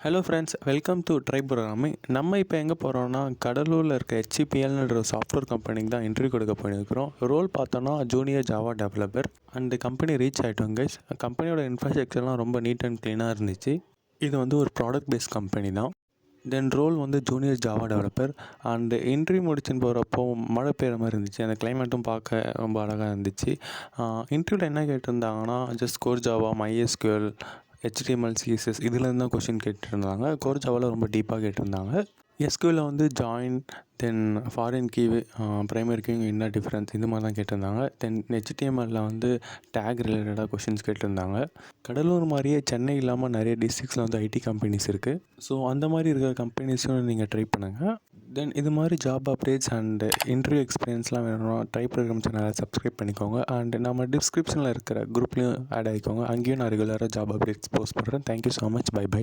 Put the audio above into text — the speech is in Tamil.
Hello friends, welcome to try programming. நம்ம இப்போ எங்கே போகிறோம்னா, கடலூரில் இருக்க ஹெச்இபிஎல்ன்ற ஒரு சாஃப்ட்வேர் கம்பெனிக்கு தான் இன்டர்வியூ கொடுக்க போயிருக்கிறோம். ரோல் பார்த்தோன்னா junior java developer. And company reach ஆகிட்டோம் கைஸ். கம்பெனியோட இன்ஃப்ராஸ்ட்ரக்சர்லாம் ரொம்ப நீட் அண்ட் க்ளீனாக இருந்துச்சு. இது வந்து ஒரு ப்ராடக்ட் பேஸ்ட் கம்பெனி தான். தென் ரோல் வந்து junior java developer. And interview முடிச்சுன்னு போகிறப்போ மழை பெய்கிற மாதிரி இருந்துச்சு. அந்த கிளைமேட்டும் பார்க்க ரொம்ப அழகாக இருந்துச்சு. இன்டர்வியூவில் என்ன கேட்டிருந்தாங்கன்னா, just core java, MySQL, HTML, CSS இதுலேருந்து தான் கொஷின் கேட்டிருந்தாங்க. கோர் ஜாவாவில் ரொம்ப டீப்பாக கேட்டிருந்தாங்க. எஸ்கியூவில் வந்து ஜாயின், தென் ஃபாரின் கீ, ப்ரைமரி கீ என்ன டிஃப்ரென்ஸ் இந்த மாதிரி தான் கேட்டிருந்தாங்க. தென் HTMLல வந்து டேக் ரிலேட்டடாக கொஷின்ஸ் கேட்டிருந்தாங்க. கடலூர் மாதிரியே சென்னை இல்லாமல் நிறைய டிஸ்ட்ரிக்ஸில் வந்து ஐடி கம்பெனிஸ் இருக்குது. ஸோ அந்த மாதிரி இருக்கிற கம்பெனிஸும் நீங்கள் ட்ரை பண்ணுங்கள். தென் இது மாதிரி ஜாப் அப்டேட்ஸ் அண்டு இன்டர்வியூ எக்ஸ்பீரியன்ஸ்லாம் வேணும்னா ட்ரை ப்ரோக்ராம் சேனலை சப்ஸ்கிரைப் பண்ணிக்கோங்க. அண்ட் நம்ம டிஸ்கிரிப்ஷனில் இருக்கிற குரூப்லேயும் ஆட் ஆகிக்கோங்க. அங்கேயும் நான் ரெகுலராக ஜாப் அப்டேட்ஸ் போஸ்ட் பண்ணுறேன். Thank you so much. பை.